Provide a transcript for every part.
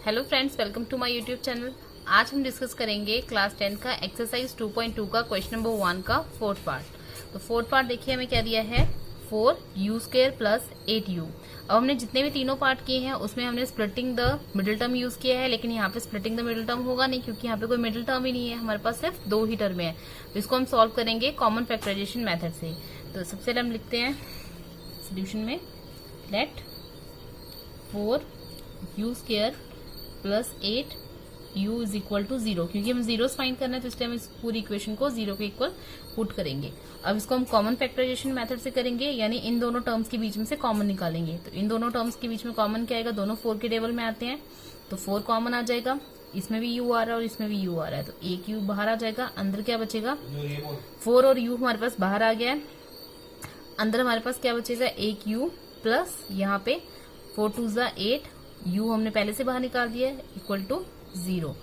Hello friends, welcome to my YouTube channel. आज हम discuss करेंगे क्लास 10 का एक्सरसाइज 2.2 का क्वेश्चन नंबर 1 का फोर्थ पार्ट। तो फोर्थ पार्ट देखिए हमें क्या दिया है, 4u² प्लस 8u। अब हमने जितने भी तीनों पार्ट किए हैं उसमें हमने splitting the middle term use किया है, लेकिन यहाँ पे स्प्लिटिंग द मिडिल टर्म होगा नहीं क्योंकि यहाँ पे कोई मिडिल टर्म ही नहीं है, हमारे पास सिर्फ दो ही टर्म है। तो इसको हम सॉल्व करेंगे कॉमन फैक्टराइजेशन मेथड से। तो सबसे पहले हम लिखते हैं सोल्यूशन में, let 4u² plus 8u is equal to 0, क्योंकि हम जीरोस फाइंड करना है तो इसलिए हम इस पूरी इक्वेशन को 0 के इक्वल पुट करेंगे। अब इसको हम कॉमन फैक्टराइजेशन मेथड से करेंगे, यानी इन दोनों टर्म्स के बीच में से कॉमन निकालेंगे। तो इन दोनों टर्म्स के बीच में कॉमन क्या आएगा, दोनों 4 के टेबल में आते हैं तो 4 कॉमन आ जाएगा, इसमें भी u आ रहा है और इसमें भी u आ रहा है, तो एक u बाहर आ जाएगा। अंदर क्या बचेगा, 4 और u हमारे पास बाहर आ गया है, अंदर हमारे पास क्या बचेगा, एक u प्लस यहाँ पे 4 2 8, u हमने पहले से बाहर निकाल दिया है इक्वल टू 0।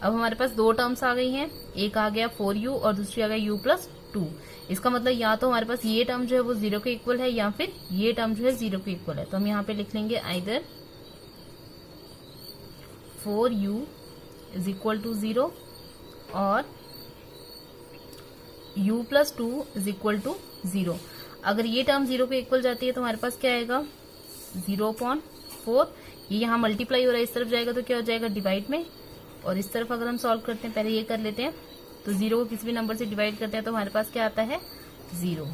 अब हमारे पास दो टर्म्स आ गई हैं, एक आ गया 4u और दूसरी आ गया u प्लस 2। इसका मतलब या तो हमारे पास ये टर्म जो है वो 0 के इक्वल है या फिर ये टर्म जो है 0 के इक्वल है। तो हम यहाँ पे लिख लेंगे either 4u is equal to 0 और u plus 2 is equal to 0। अगर ये टर्म 0 के इक्वल जाती है तो हमारे पास क्या आएगा, 0/4। ये यहाँ मल्टीप्लाई हो रहा है, इस तरफ जाएगा तो क्या हो जाएगा, डिवाइड में। और इस तरफ अगर हम सॉल्व करते हैं, पहले ये कर लेते हैं, तो 0 को किसी भी नंबर से डिवाइड करते हैं तो हमारे पास क्या आता है, 0।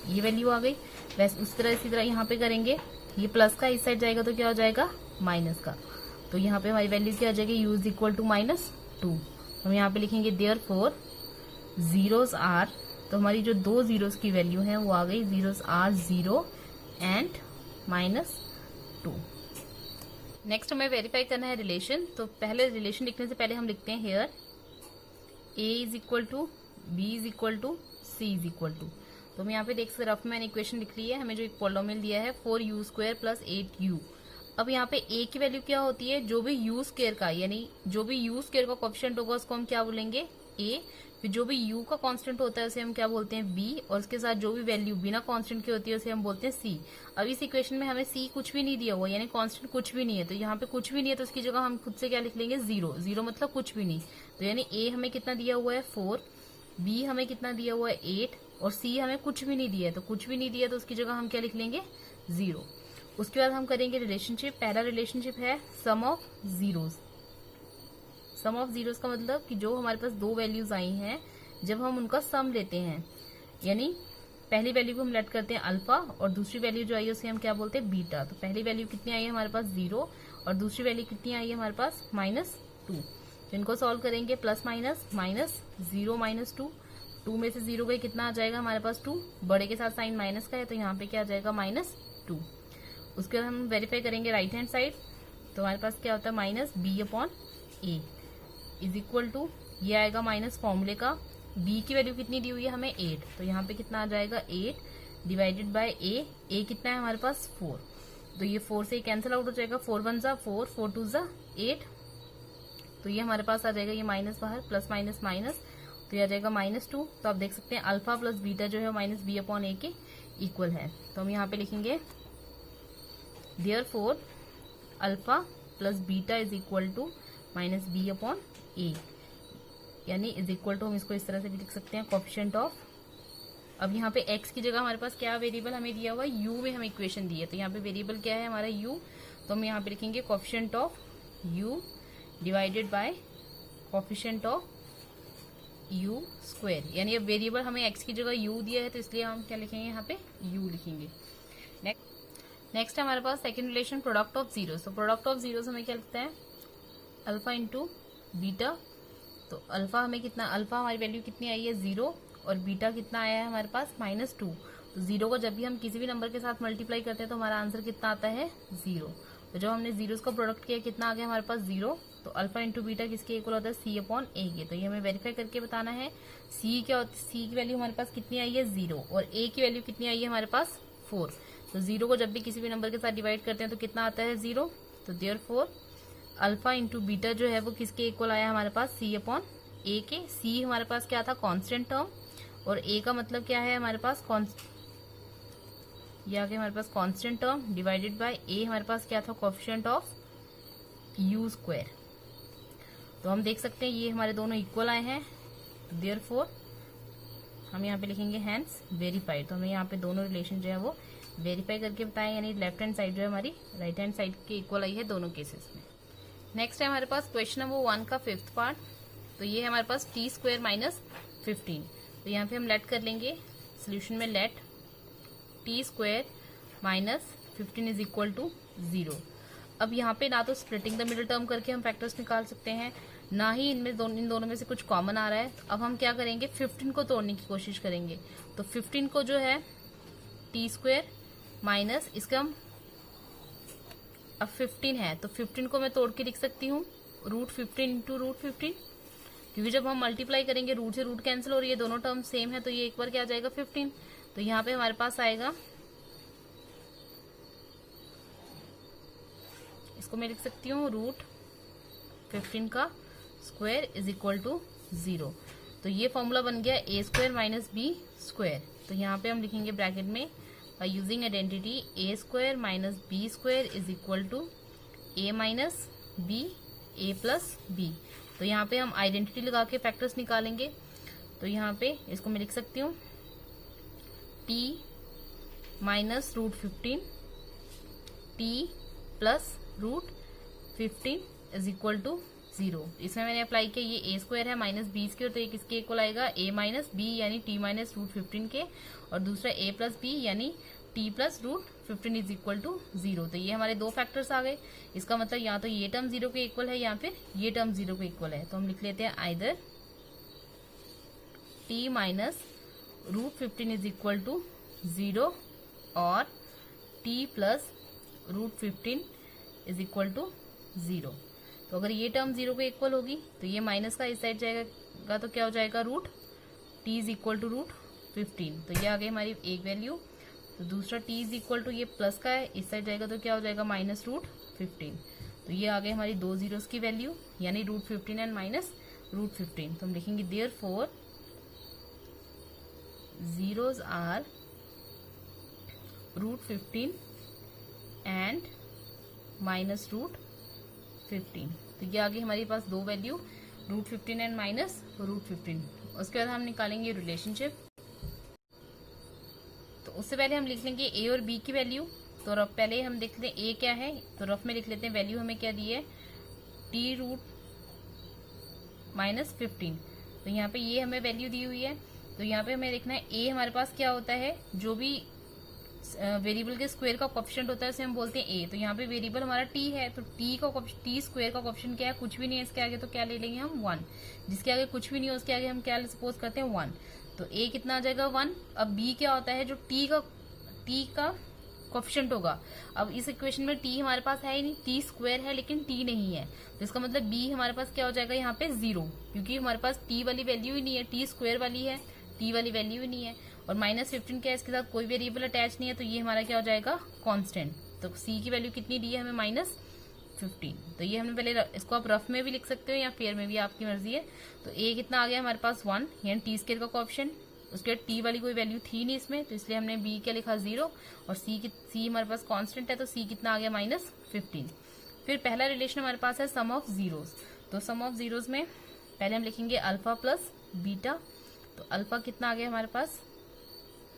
ये वैल्यू आ गई। वैसे उस तरह इसी तरह यहाँ पे करेंगे, ये प्लस का इस साइड जाएगा तो क्या हो जाएगा, माइनस का। तो यहाँ पे हमारी वैल्यू क्या आ जाएगी, u इज इक्वल टू -2। हम यहाँ पे लिखेंगे देयरफॉर जीरोस आर, तो हमारी जो दो जीरोस की वैल्यू है वो आ गई, जीरोस आर 0 एंड -2। नेक्स्ट हमें वेरीफाई करना है रिलेशन। तो पहले रिलेशन लिखने से पहले हम लिखते हैं here a is equal to b is equal to c is equal to. तो हम यहाँ पे देख सकते, रफ में मैंने इक्वेशन लिख ली है, हमें जो एक पॉलिनोमियल दिया है 4u² प्लस 8u। अब यहाँ पे a की वैल्यू क्या होती है, जो भी u² का, यानी जो भी u² का कोएफिशिएंट होगा उसको हम क्या बोलेंगे, a। फिर जो भी u का कांस्टेंट होता है उसे हम क्या बोलते हैं, b। और उसके साथ जो भी वैल्यू बिना कांस्टेंट की होती है उसे हम बोलते हैं c। अब इस इक्वेशन में हमें c कुछ भी नहीं दिया हुआ, यानी कांस्टेंट कुछ भी नहीं है, तो यहाँ पे कुछ भी नहीं है तो उसकी जगह हम खुद से क्या लिख लेंगे, 0। 0 मतलब कुछ भी नहीं। तो यानी a हमें कितना दिया हुआ है, 4, b हमें कितना दिया हुआ है, 8, और c हमें कुछ भी नहीं दिया है। तो कुछ भी नहीं दिया तो उसकी जगह हम क्या लिख लेंगे, 0। उसके बाद हम करेंगे रिलेशनशिप। पहला रिलेशनशिप है sum of zeros. Sum of zeros का मतलब कि जो हमारे पास दो वैल्यूज आई हैं, जब हम उनका सम लेते हैं, यानी पहली वैल्यू को हम लेट करते हैं अल्फा और दूसरी वैल्यू जो आई है उसे हम क्या बोलते हैं, बीटा। तो पहली वैल्यू कितनी आई है हमारे पास, 0, और दूसरी वैल्यू कितनी आई है हमारे पास, -2। तो इनको सॉल्व करेंगे, प्लस माइनस, -0 -2, 2 में से 0 गई, कितना आ जाएगा हमारे पास, 2। बड़े के साथ साइन माइनस का है तो यहाँ पे क्या आ जाएगा, -2। उसके बाद हम वेरीफाई करेंगे राइट हैंड साइड, तो हमारे पास क्या होता है, -b/a इज इक्वल टू, ये आएगा माइनस फॉर्मूले का, b की वैल्यू कितनी दी हुई है हमें, 8, तो यहाँ पे कितना आ जाएगा, 8 डिवाइडेड बाय a कितना है हमारे पास, 4। तो ये 4 से कैंसिल आउट हो जाएगा, 4 1 ज़ा 4, 4 2 ज़ा 8, तो ये हमारे पास आ जाएगा, ये माइनस बाहर, प्लस माइनस माइनस, तो ये आ जाएगा -2। तो आप देख सकते हैं अल्फा प्लस बीटा जो है -b/a के इक्वल है। तो हम यहाँ पे लिखेंगे therefore alpha plus beta is equal to -b/a, यानी इज इक्वल टू, हम इसको इस तरह से भी लिख सकते हैं, कोएफिशिएंट ऑफ। अब यहाँ पे x की जगह हमारे पास क्या वेरिएबल हमें दिया हुआ है, u में हमें इक्वेशन दी है, तो यहाँ पे वेरिएबल क्या है हमारा u। तो हम यहाँ पे लिखेंगे coefficient of u divided by coefficient of u², यानी अब वेरिएबल हमें x की जगह u दिया है तो इसलिए हम क्या लिखेंगे, यहाँ पे u लिखेंगे। नेक्स्ट हमारे पास second relation, product of zeros. तो प्रोडक्ट ऑफ जीरोस हमें क्या लगता है, अल्फा इंटू बीटा। तो अल्फा हमें कितना, अल्फा हमारी वैल्यू कितनी आई है, 0, और बीटा कितना आया है हमारे पास, -2। तो 0 को जब भी हम किसी भी नंबर के साथ मल्टीप्लाई करते हैं तो हमारा आंसर कितना आता है, 0। तो जब हमने जीरोस का प्रोडक्ट किया कितना आ गया हमारे पास, 0। तो अल्फा इंटू बीटा किसके इक्वल होता है, c/a के। तो ये हमें वेरीफाई करके बताना है, c क्या होती है, c की वैल्यू हमारे पास कितनी आई है, 0, और a की वैल्यू कितनी आई है हमारे पास, 4। तो 0 को जब भी किसी भी नंबर के साथ डिवाइड करते हैं तो कितना आता है, 0। तो देयरफॉर अल्फा इंटू बीटा जो है वो किसके इक्वल आया हमारे पास, c/a के। c हमारे पास क्या था, कांस्टेंट टर्म, और a का मतलब क्या है हमारे पास, ये आ गया हमारे पास constant term divided by a हमारे पास क्या था, कोएफिशिएंट ऑफ यू स्क्वायर। तो हम देख सकते हैं ये हमारे दोनों इक्वल आए हैं, तो देयरफॉर हम यहाँ पे लिखेंगे हैंस वेरीफाइड। तो हमें यहाँ पे दोनों रिलेशन जो है वो वेरीफाई करके बताएं, यानी लेफ्ट हैंड साइड जो है हमारी राइट हैंड साइड के इक्वल आई है दोनों केसेस में। नेक्स्ट है हमारे पास क्वेश्चन नंबर 1 का 5th पार्ट। तो ये है हमारे पास टी स्क्वायर माइनस 15। तो यहाँ पे हम लेट कर लेंगे सोल्यूशन में, let t square minus 15 is equal to 0। अब यहाँ पे ना तो स्प्लिटिंग द मिडिल टर्म करके हम फैक्टर्स निकाल सकते हैं, ना ही इन दोनों में से कुछ कॉमन आ रहा है। तो अब हम क्या करेंगे, 15 को तोड़ने की कोशिश करेंगे। तो 15 को जो है टी स्क्वायर माइनस इसका हम, अब 15 है तो 15 को मैं तोड़ के लिख सकती हूँ √15 इंटू √15, क्योंकि जब हम मल्टीप्लाई करेंगे रूट से रूट कैंसिल हो रही है, दोनों टर्म सेम है, तो ये एक बार क्या आ जाएगा 15। तो यहाँ पे हमारे पास आएगा, इसको मैं लिख सकती हूँ √15 का स्क्वायर इज इक्वल टू 0। तो ये फॉर्मूला बन गया a square minus b square. तो यहाँ पे हम लिखेंगे ब्रैकेट में by using identity a square minus b square is equal to a minus b a plus b। तो यहाँ पे हम आइडेंटिटी लगा के फैक्टर्स निकालेंगे। तो यहाँ पे इसको मैं लिख सकती हूँ t minus √15 t plus √15 is equal to 0। इसमें मैंने अप्लाई किया, ये a स्क्वायर है माइनस b स्क्वायर, तो ये किसके इक्वल आएगा, a माइनस b यानी t माइनस √15 के, और दूसरा a प्लस b यानी t plus √15 is equal to 0। तो ये हमारे दो फैक्टर्स आ गए। इसका मतलब या तो ये टर्म 0 के इक्वल है या फिर ये टर्म 0 के इक्वल है। तो हम लिख लेते हैं either t minus √15 is equal to 0 और t plus √15 is equal to 0। तो अगर ये टर्म 0 के इक्वल होगी तो ये माइनस का इस साइड जाएगा, तो क्या हो जाएगा √t इज इक्वल टू √15। तो ये आ गई हमारी एक वैल्यू। तो दूसरा t इज इक्वल टू, ये प्लस का है, इस साइड जाएगा तो क्या हो जाएगा माइनस √15। तो ये आ गई हमारी दो जीरोस की वैल्यू, यानी √15 एंड माइनस √15। तो हम लिखेंगे therefore zeros are √15 and minus √15। तो ये आगे हमारे पास दो वैल्यू √15 एंड माइनस √15। उसके बाद हम निकालेंगे रिलेशनशिप। तो उससे पहले हम लिख लेंगे a और b की वैल्यू। तो रफ पहले हम देख लें a क्या है, तो रफ में लिख लेते हैं वैल्यू हमें क्या दी है, t रूट माइनस 15। तो यहाँ पे ये हमें वैल्यू दी हुई है। तो यहाँ पे हमें देखना है a हमारे पास क्या होता है, जो भी वेरिएबल के स्क्वायर का कोएफिशिएंट होता है उसे हम बोलते हैं a। तो यहाँ पे वेरिएबल हमारा t है, तो t स्क्वायर का कोएफिशिएंट क्या है, कुछ भी नहीं है इसके आगे, तो क्या ले लेंगे हम 1। जिसके आगे कुछ भी नहीं है उसके आगे हम क्या सपोज करते हैं 1। तो a कितना आ जाएगा 1। अब b क्या होता है, जो t का कोएफिशिएंट होगा। अब इस इक्वेशन में t हमारे पास है ही नहीं, t स्क्वायर है लेकिन t नहीं है, तो इसका मतलब b हमारे पास क्या हो जाएगा यहाँ पे 0, क्योंकि हमारे पास t वाली वैल्यू ही नहीं है, t स्क्वायर वाली है, t वाली वैल्यू ही नहीं है। और माइनस 15 क्या है, इसके साथ कोई वेरिएबल अटैच नहीं है, तो ये हमारा क्या हो जाएगा कांस्टेंट। तो c की वैल्यू कितनी दी है हमें -15। तो ये हमने पहले इसको आप रफ में भी लिख सकते हो या पेयर में भी, आपकी मर्जी है। तो a कितना आ गया हमारे पास 1, यानी टी स्क्वायर का कोएफिशिएंट। उसके बाद t वाली कोई वैल्यू थी नहीं इसमें, तो इसलिए हमने b क्या लिखा 0, और c हमारे पास कांस्टेंट है, तो c कितना आ गया -15। फिर पहला रिलेशन हमारे पास है सम ऑफ जीरोस। तो सम ऑफ जीरोस में पहले हम लिखेंगे अल्फा प्लस बीटा। तो अल्फा कितना आ गया हमारे पास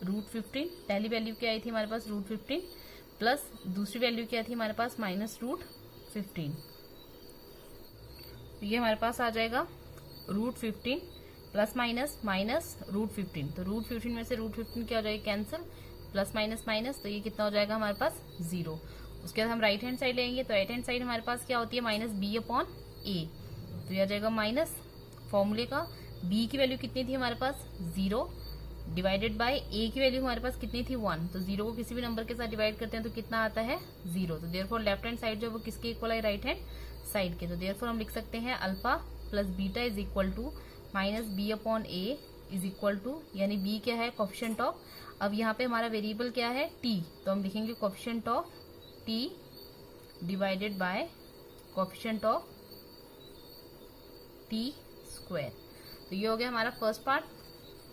√15, पहली वैल्यू क्या आई थी हमारे पास √15, प्लस दूसरी वैल्यू क्या थी हमारे पास -√15। तो ये हमारे पास आ जाएगा √15 प्लस माइनस -√15। तो √15 में से √15 क्या हो जाएगा कैंसिल, प्लस माइनस माइनस, तो ये कितना हो जाएगा हमारे पास 0। उसके बाद हम राइट हैंड साइड लेंगे, तो राइट हैंड साइड हमारे पास क्या होती है -b/a। तो यह आ जाएगा माइनस फॉर्मूले का, b की वैल्यू कितनी थी हमारे पास 0 डिवाइडेड बाय a की वैल्यू हमारे पास कितनी थी 1। तो 0 को किसी भी नंबर के साथ डिवाइड करते हैं तो कितना आता है 0। तो देयरफॉर लेफ्ट हैंड साइड जो वो किसके इक्वल है, राइट हैंड साइड के। तो देयरफॉर हम लिख सकते हैं alpha plus beta is equal to -b/a is equal to, यानी b क्या है कोएफिशिएंट ऑफ, अब यहाँ पे हमारा वेरिएबल क्या है t, तो हम लिखेंगे coefficient of t divided by coefficient of t square. तो ये हो गया हमारा फर्स्ट पार्ट।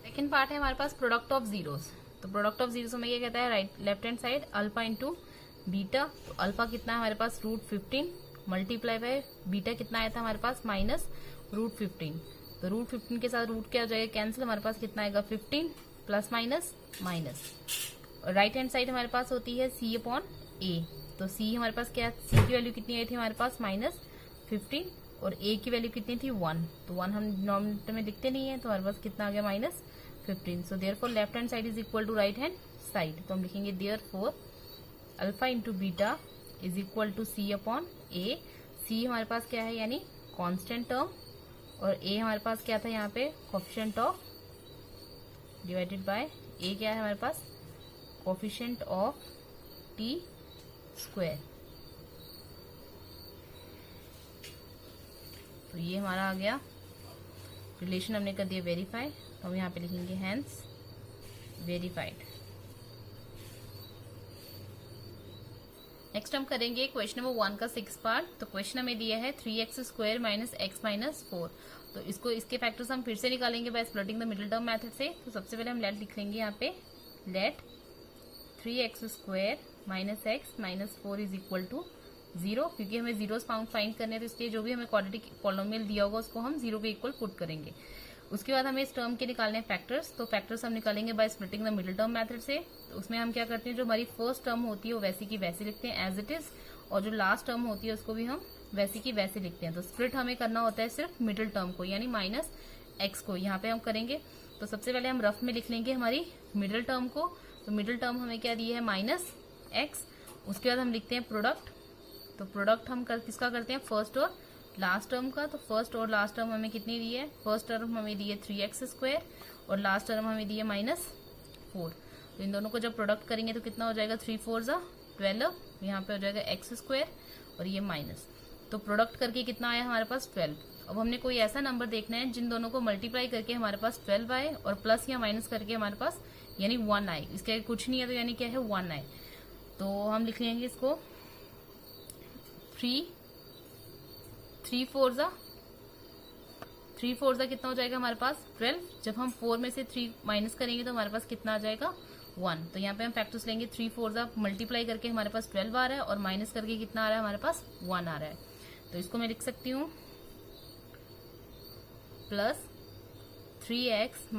सेकेंड पार्ट है हमारे पास प्रोडक्ट ऑफ जीरोस। तो प्रोडक्ट ऑफ जीरोस में क्या कहता है, left hand side alpha into beta. तो अल्फा कितना है हमारे पास √15 मल्टीप्लाई बाय बीटा कितना आया था हमारे पास -√15। तो √15 के साथ रूट क्या हो जाएगा कैंसिल, हमारे पास कितना आएगा 15 प्लस माइनस माइनस। और राइट हैंड साइड हमारे पास होती है C/A। तो C हमारे पास क्या, C की वैल्यू कितनी आई थी हमारे पास -15 और A की वैल्यू कितनी थी 1। तो 1 हम डिनोमिनेटर में लिखते नहीं है, तो हमारे पास कितना आ गया -15। So therefore left hand side is equal to right hand side. तो हम लिखेंगे therefore alpha into beta is equal to C/A। C हमारे पास क्या है यानी कांस्टेंट टर्म, और A हमारे पास क्या था यहाँ पे coefficient of, divided by A क्या है हमारे पास कोएफिशिएंट ऑफ t स्क्वायर। तो ये हमारा आ गया रिलेशन, हमने कर दिया वेरीफाई। तो हम यहाँ पे लिखेंगे हेंस वेरीफाइड। नेक्स्ट हम करेंगे क्वेश्चन नंबर 1 का 6 पार्ट। तो क्वेश्चन हमें दिया है 3x² - x - 4। तो इसके फैक्टर्स हम फिर से निकालेंगे by splitting the middle term method से। तो सबसे पहले हम लेट लिख लेंगे यहाँ पे, let 3x² - x - 4 is equal to 0, क्योंकि हमें जीरोस फाइंड करने हैं, तो इसलिए जो भी हमें क्वाड्रेटिक पॉलिनोमियल दिया होगा उसको हम 0 के इक्वल पुट करेंगे। उसके बाद हमें इस टर्म के निकालने हैं फैक्टर्स। तो फैक्टर्स हम निकालेंगे by splitting the middle term method से। तो उसमें हम क्या करते हैं, जो हमारी फर्स्ट टर्म होती है वो वैसी की वैसी लिखते हैं एज इट इज, और जो लास्ट टर्म होती है उसको भी हम वैसी की वैसे लिखते हैं। तो स्प्लिट हमें करना होता है सिर्फ मिडिल टर्म को, यानी -x को यहाँ पे हम करेंगे। तो सबसे पहले हम रफ में लिख लेंगे हमारी मिडिल टर्म को। तो मिडिल टर्म हमें क्या दी है -x। उसके बाद हम लिखते हैं प्रोडक्ट। तो प्रोडक्ट हम किसका करते हैं, फर्स्ट और लास्ट टर्म का। तो फर्स्ट और लास्ट टर्म हमें कितनी दी है, फर्स्ट टर्म हमें दी है 3x² और लास्ट टर्म हमें दी है -4। तो इन दोनों को जब प्रोडक्ट करेंगे तो कितना हो जाएगा, 3 4 12, यहाँ पे हो जाएगा x² और ये माइनस। तो प्रोडक्ट करके कितना आया हमारे पास 12। अब हमने कोई ऐसा नंबर देखना है जिन दोनों को मल्टीप्लाई करके हमारे पास 12 आए और प्लस या माइनस करके हमारे पास यानी 1 आए। इसके कुछ नहीं है तो यानी क्या है 1 आए। तो हम लिख लेंगे इसको 3 4 कितना हो जाएगा हमारे पास 12। जब हम 4 में से 3 माइनस करेंगे तो हमारे पास कितना आ जाएगा 1। तो यहाँ पे हम फैक्टर्स लेंगे 3 4 मल्टीप्लाई करके हमारे पास 12 आ रहा है और माइनस करके कितना आ रहा है हमारे पास 1 आ रहा है। तो इसको मैं लिख सकती हूँ plus 3x -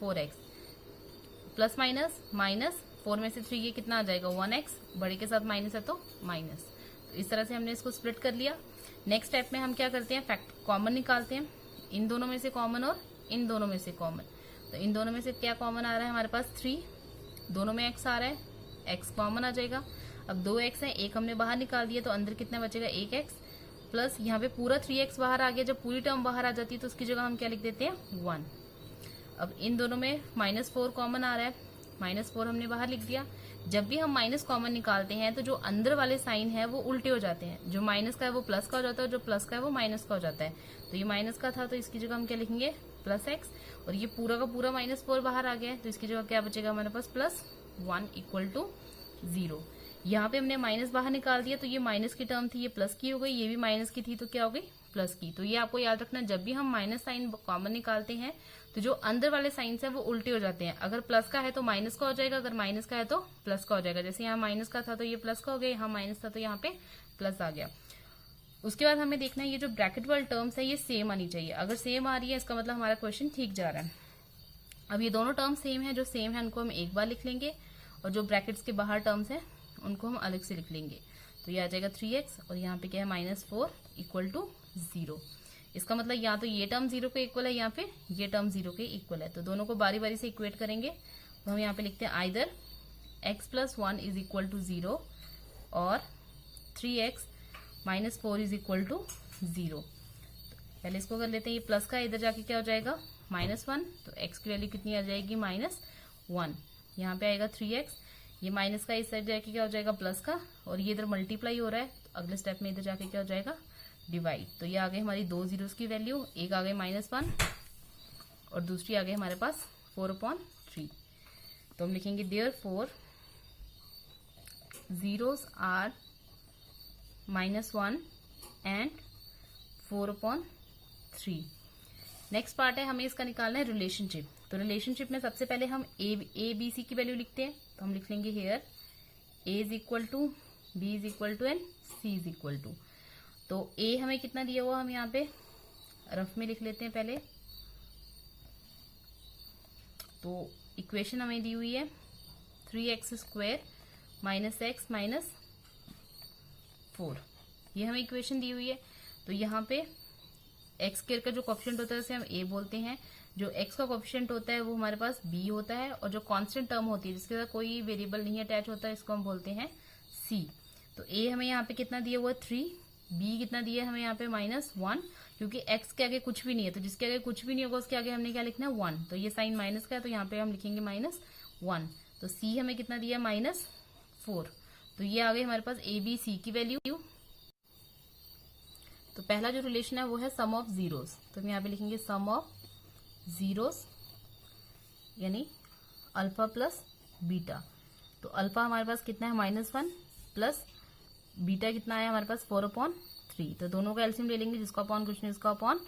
4x plus minus 4 में से 3 ये कितना आ जाएगा 1x, बड़े के साथ माइनस है तो माइनस। तो इस तरह से हमने इसको स्प्लिट कर लिया। नेक्स्ट स्टेप में हम क्या करते हैं, फैक्ट कॉमन निकालते हैं, इन दोनों में से कॉमन और इन दोनों में से कॉमन। तो इन दोनों में से क्या कॉमन आ रहा है हमारे पास 3, दोनों में x आ रहा है, x कॉमन आ जाएगा। अब 2x है, एक हमने बाहर निकाल दिया तो अंदर कितना बचेगा 1x, प्लस यहाँ पे पूरा 3x बाहर आ गया। जब पूरी टर्म बाहर आ जाती है तो उसकी जगह हम क्या लिख देते हैं 1। अब इन दोनों में -4 कॉमन आ रहा है, -4 हमने बाहर लिख दिया। जब भी हम माइनस कॉमन निकालते हैं तो जो अंदर वाले साइन है वो उल्टे हो जाते हैं, जो माइनस का है वो प्लस का हो जाता है, जो प्लस का है वो माइनस का हो जाता है। तो ये माइनस का था तो इसकी जगह हम क्या लिखेंगे +x, और ये पूरा का पूरा -4 बाहर आ गया है तो इसकी जगह क्या बचेगा हमारे पास +1 = 0। यहाँ पे हमने माइनस बाहर निकाल दिया तो ये माइनस की टर्म थी, ये प्लस की हो गई, ये भी माइनस की थी तो क्या हो गई प्लस की। तो ये आपको याद रखना, जब भी हम माइनस साइन कॉमन निकालते हैं तो जो अंदर वाले साइंस है वो उल्टे हो जाते हैं। अगर प्लस का है तो माइनस का हो जाएगा, अगर माइनस का है तो प्लस का हो जाएगा। जैसे यहाँ माइनस का था तो ये प्लस का हो गया, यहाँ माइनस था तो यहाँ पे प्लस आ गया। उसके बाद हमें देखना है ये जो ब्रैकेट वाली टर्म्स है ये सेम आनी चाहिए। अगर सेम आ रही है इसका मतलब हमारा क्वेश्चन ठीक जा रहा है। अब ये दोनों टर्म सेम है, जो सेम है उनको हम एक बार लिख लेंगे और जो ब्रैकेट्स के बाहर टर्म्स है उनको हम अलग से लिख लेंगे। तो ये आ जाएगा 3x और यहाँ पे क्या है -4 = 0। इसका मतलब या तो ये टर्म 0 के इक्वल है या फिर ये टर्म 0 के इक्वल है। तो दोनों को बारी बारी से इक्वेट करेंगे। तो हम यहाँ पे लिखते हैं आइदर x + 1 = 0 और 3x - 4 = 0। पहले इसको कर लेते हैं, ये प्लस का इधर जाके क्या हो जाएगा -1, तो x की वैल्यू कितनी आ जाएगी -1। यहाँ पे आएगा 3x, ये माइनस का इस साइड जाके क्या हो जाएगा प्लस का, और ये इधर मल्टीप्लाई हो रहा है तो अगले स्टेप में इधर जाके क्या हो जाएगा डिवाइड। तो ये आ गई हमारी 2 जीरोस की वैल्यू, एक आ गई -1 और दूसरी आ गई हमारे पास 4/3। तो हम लिखेंगे therefore zeros are -1 and 4/3। Next part है, हमें इसका निकालना है रिलेशनशिप। तो रिलेशनशिप में सबसे पहले हम ए बी सी की वैल्यू लिखते हैं। तो हम लिख लेंगे hair a = b = and c = तो ए हमें कितना दिया हुआ, हम यहाँ पे रफ में लिख लेते हैं पहले। तो इक्वेशन हमें दी हुई है 3x² - x - 4, ये हमें इक्वेशन दी हुई है। तो यहाँ पे x² का जो कोएफिशिएंट होता है उसे हम a बोलते हैं, जो x का कोएफिशिएंट होता है वो हमारे पास b होता है, और जो कांस्टेंट टर्म होती है जिसके साथ कोई वेरिएबल नहीं अटैच होता है इसको हम बोलते हैं c। तो a हमें यहाँ पे कितना दिया हुआ है 3, b कितना दिया है हमें यहाँ पे -1, क्योंकि x के आगे कुछ भी नहीं है, तो जिसके आगे कुछ भी नहीं होगा उसके आगे हमने क्या लिखना है 1, तो ये साइन माइनस का है तो यहाँ पे हम लिखेंगे -1। तो c हमें कितना दिया है -4, तो ये आ गई हमारे पास a b c की वैल्यू। तो पहला जो रिलेशन है वो है सम ऑफ जीरोस, तो हम यहाँ पे लिखेंगे सम ऑफ जीरोस यानी अल्फा प्लस बीटा। तो अल्फा हमारे पास कितना है -1 प्लस बीटा कितना है हमारे पास 4/3, तो दोनों का एलसीएम ले लेंगे, जिसका अपॉन कुछ नहीं उसका अपॉन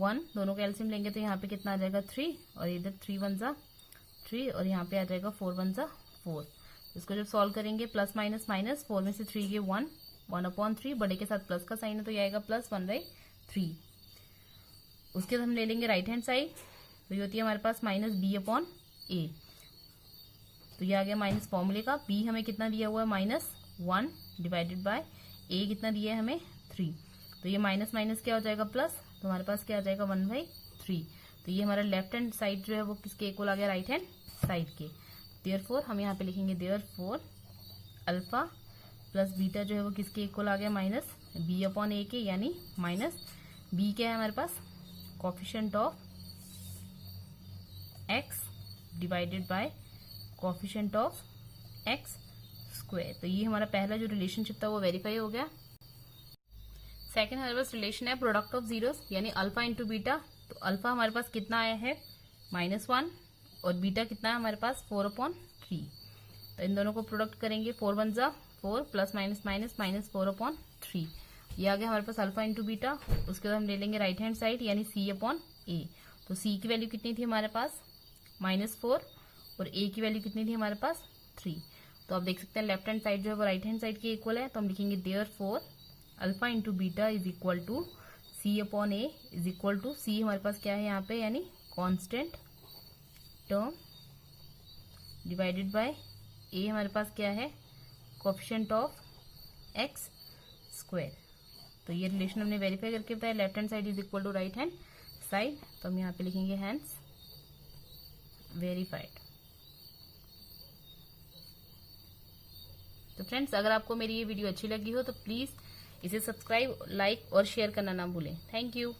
1, दोनों का एलसीएम लेंगे तो यहाँ पे कितना आ जाएगा 3, और इधर 3 1 जा 3, और यहाँ पे आ जाएगा 4 1 जा 4। इसको जब सॉल्व करेंगे प्लस माइनस माइनस, 4 में से 3 के 1/3, बड़े के साथ प्लस का साइन है तो ये आएगा +1/3। उसके बाद हम ले लेंगे राइट हैंड साइड, तो ये होती है हमारे पास -b/a, तो ये आ गया माइनस फॉर्मूले का। b हमें कितना दिया हुआ है -1 डिवाइडेड बाय a कितना दिया है हमें 3, तो ये माइनस माइनस क्या हो जाएगा प्लस, तो हमारे पास क्या आ जाएगा 1/3। तो ये हमारा लेफ्ट हैंड साइड जो है वो किसके इक्वल आ गया, राइट हैंड साइड के। देयरफॉर हम यहाँ पे लिखेंगे देयरफॉर अल्फा प्लस बीटा जो है वो किसके इक्वल आ गया -b/a के, यानी b क्या है हमारे पास coefficient of x divided by coefficient of x²। तो ये हमारा पहला जो रिलेशनशिप था वो वेरीफाई हो गया। सेकंड हमारे पास रिलेशन है प्रोडक्ट ऑफ जीरोस यानी अल्फा इंटू बीटा। तो अल्फा हमारे पास कितना आया है -1, और बीटा कितना है हमारे पास 4/3, तो इन दोनों को प्रोडक्ट करेंगे, 4 1 जा 4 प्लस माइनस माइनस -4/3, ये आ गया हमारे पास अल्फा इंटू बीटा। उसके बाद हम ले लेंगे राइट हैंड साइड यानी c/a। तो c की वैल्यू कितनी थी हमारे पास -4, और a की वैल्यू कितनी थी हमारे पास 3। तो आप देख सकते हैं लेफ्ट हैंड साइड जो है वो राइट हैंड साइड के इक्वल है, तो हम लिखेंगे therefore alpha into beta is equal to c/a is equal to c हमारे पास क्या है यहाँ पे यानी constant term divided by a हमारे पास क्या है कोएफिशिएंट ऑफ x²। तो ये रिलेशन हमने वेरीफाई करके बताया, left hand side is equal to right hand side, तो हम यहाँ पे लिखेंगे हैंस वेरीफाइड। तो फ्रेंड्स अगर आपको मेरी ये वीडियो अच्छी लगी हो तो प्लीज इसे सब्सक्राइब, लाइक और शेयर करना ना भूलें। Thank you.